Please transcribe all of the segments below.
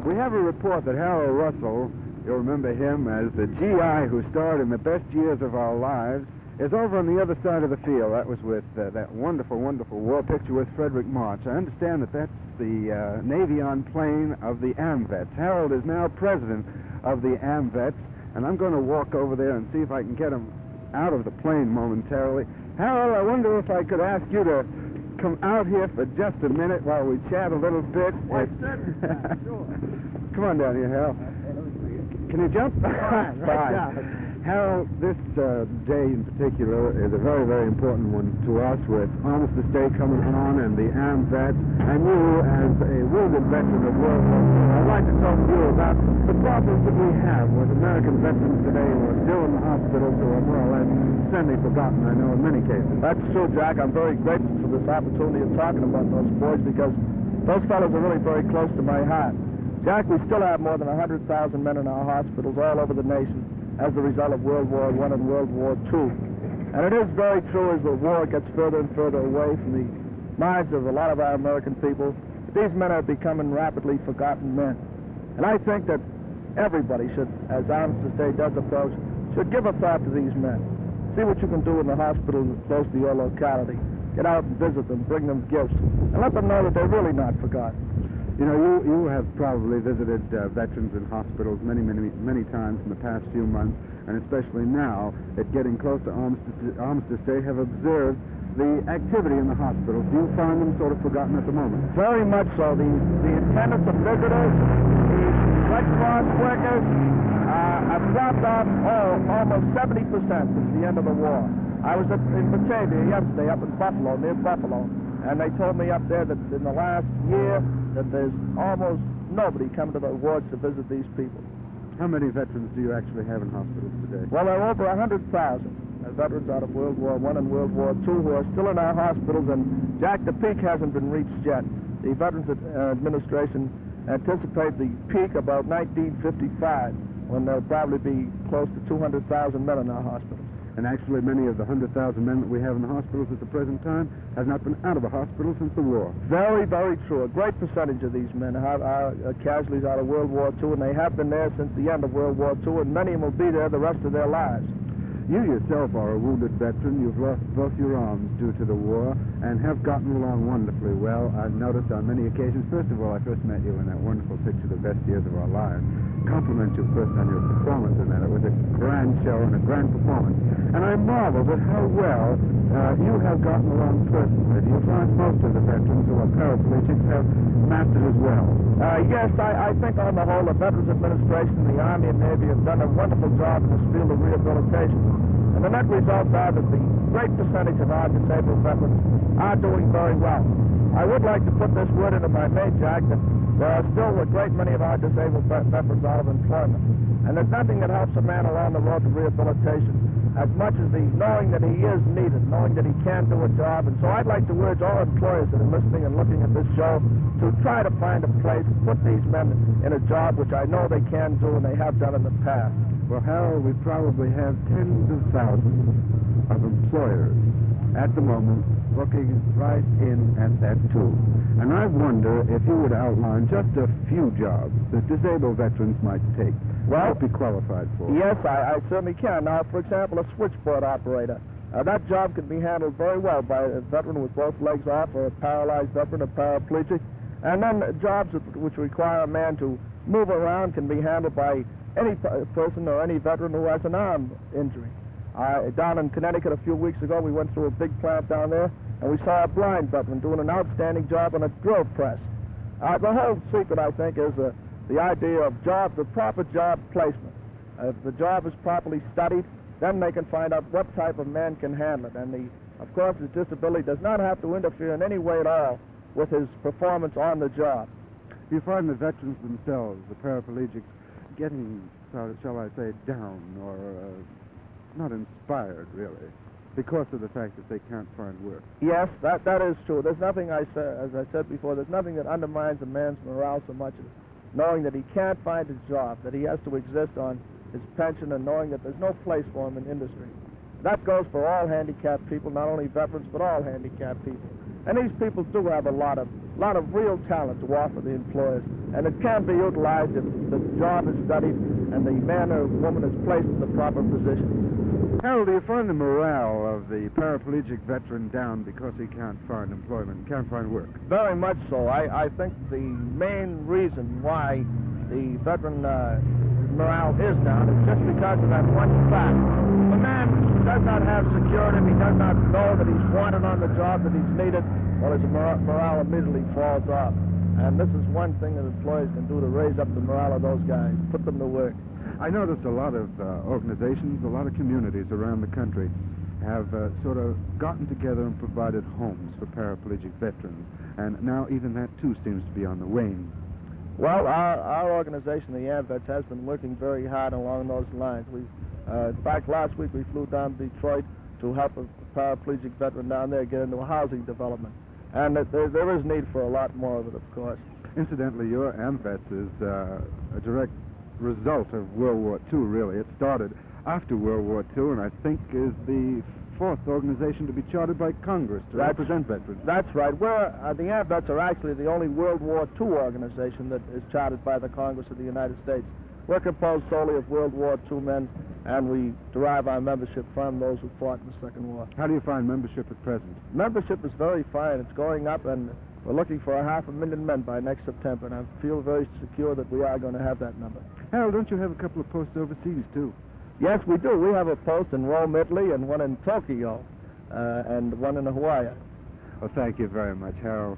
We have a report that Harold Russell, you'll remember him as the GI who starred in The Best Years of Our Lives, is over on the other side of the field. That was with that wonderful, wonderful war picture with Frederick March. I understand that that's the Navy on plane of the AMVETS. Harold is now president of the AMVETS, and I'm going to walk over there and see if I can get him out of the plane momentarily. Harold, I wonder if I could ask you to come out here for just a minute while we chat a little bit. Why, certainly, sure. Come on down here, Harold. Can you jump? Fine. Harold, this day in particular is a very, very important one to us with Armistice Day coming on and the AMVETS, and you as a wounded veteran of World War II. I'd like to talk to you about the problems that we have with American veterans today who are still in the hospitals, who are more or less semi-forgotten, I know, in many cases. That's true, Jack. I'm very grateful for this opportunity of talking about those boys because those fellows are really very close to my heart. Jack, we still have more than 100,000 men in our hospitals all over the nation as a result of World War I and World War II. And it is very true as the war gets further and further away from the minds of a lot of our American people, these men are becoming rapidly forgotten men. And I think that everybody should, as Armistice Day does approach, should give a thought to these men. See what you can do in the hospital close to your locality. Get out and visit them, bring them gifts, and let them know that they're really not forgotten. You know, you have probably visited veterans in hospitals many, many, many times in the past few months, and especially now, at getting close to Armistice Day, have observed the activity in the hospitals. Do you find them sort of forgotten at the moment? Very much so. The attendance of visitors, the Red Cross workers have dropped off almost 70% since the end of the war. I was in Batavia yesterday up in Buffalo, near Buffalo, and they told me up there that in the last year that there's almost nobody come to the wards to visit these people. How many veterans do you actually have in hospitals today? Well, there are over 100,000 veterans out of World War I and World War II who are still in our hospitals, and Jack, the peak hasn't been reached yet. The Veterans Administration anticipate the peak about 1955, when there'll probably be close to 200,000 men in our hospitals. And actually, many of the 100,000 men that we have in the hospitals at the present time have not been out of a hospital since the war. Very, very true. A great percentage of these men are casualties out of World War II, and they have been there since the end of World War II, and many of them will be there the rest of their lives. You yourself are a wounded veteran. You've lost both your arms due to the war and have gotten along wonderfully well. I've noticed on many occasions. First of all, I first met you in that wonderful picture, The Best Years of Our Lives. Compliment you first on your performance in that. It was a grand show and a grand performance. And I marveled at how well you have gotten along personally. Do you find most of the veterans who are paraplegics have mastered as well? Yes, I think on the whole, the Veterans Administration, the Army and Navy have done a wonderful job in this field of rehabilitation. And the net results are that the great percentage of our disabled veterans are doing very well. I would like to put this word into my mate, Jack, that there are still a great many of our disabled veterans out of employment. And there's nothing that helps a man along the road to rehabilitation as much as the knowing that he is needed, knowing that he can do a job. And so I'd like to urge all employers that are listening and looking at this show to try to find a place to put these men in a job which I know they can do and they have done in the past. Well, Harold, we probably have tens of thousands of employers at the moment looking right in at that too. And I wonder if you would outline just a few jobs that disabled veterans might take. Well, be qualified for. Yes, I certainly can. Now, for example, a switchboard operator. That job can be handled very well by a veteran with both legs off, or a paralyzed veteran, a paraplegic. And then jobs which require a man to move around can be handled by any person or any veteran who has an arm injury. Down in Connecticut a few weeks ago, we went through a big plant down there, and we saw a blind veteran doing an outstanding job on a drill press. The whole secret, I think, is the idea of the proper job placement. If the job is properly studied, then they can find out what type of man can handle it. And of course, his disability does not have to interfere in any way at all with his performance on the job. You find the veterans themselves, the paraplegics, getting, shall I say, down or not inspired, really, because of the fact that they can't find work. Yes, that is true. There's nothing, as I said before, there's nothing that undermines a man's morale so much as knowing that he can't find a job, that he has to exist on his pension, and knowing that there's no place for him in industry. That goes for all handicapped people, not only veterans, but all handicapped people. And these people do have a lot of lot of real talent to offer the employers, and it can be utilized if the job is studied and the man or woman is placed in the proper position. Harold, do you find the morale of the paraplegic veteran down because he can't find employment, can't find work? Very much so. I think the main reason why the veteran morale is down is just because of that one fact. The man does not have security, he does not know that he's wanted on the job, that he's needed, well, his morale immediately falls off. And this is one thing that employers can do to raise up the morale of those guys, put them to work. I notice a lot of organizations, a lot of communities around the country have sort of gotten together and provided homes for paraplegic veterans. And now even that, too, seems to be on the wane. Well, our organization, the AMVETS, has been working very hard along those lines. In fact, last week we flew down to Detroit to help a paraplegic veteran down there get into a housing development. And there is need for a lot more of it, of course. Incidentally, your AMVETS is a direct result of World War II, really. It started after World War II, and I think is the fourth organization to be chartered by Congress to represent veterans. That's right. The AMVETS are actually the only World War II organization that is chartered by the Congress of the United States. We're composed solely of World War II men, and we derive our membership from those who fought in the Second War. How do you find membership at present? Membership is very fine. It's going up, and we're looking for 500,000 men by next September, and I feel very secure that we are going to have that number. Harold, don't you have a couple of posts overseas, too? Yes, we do. We have a post in Rome, Italy, and one in Tokyo, and one in Hawaii. Well, thank you very much, Harold.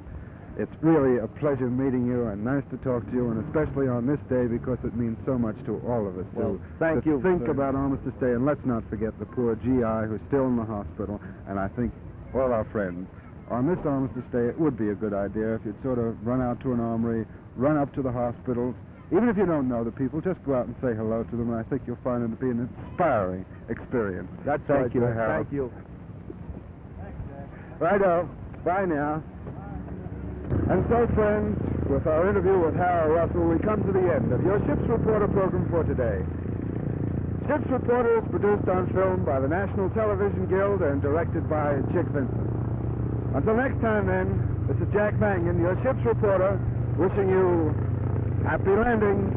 It's really a pleasure meeting you, and nice to talk to you, and especially on this day because it means so much to all of us, well, to thank you. Think about Armistice Day, and let's not forget the poor GI who's still in the hospital, and I think all our friends. On this Armistice Day, it would be a good idea if you'd sort of run out to an armory, run up to the hospitals. Even if you don't know the people, just go out and say hello to them, and I think you'll find it to be an inspiring experience. That's Thank you, right, Harold. Thank you. Thanks, Jack. Righto. Bye now. And so, friends, with our interview with Harold Russell, we come to the end of your Ship's Reporter program for today. Ship's Reporter is produced on film by the National Television Guild and directed by Chick Vincent. Until next time, then, this is Jack Mangan, your Ship's Reporter, wishing you happy landings.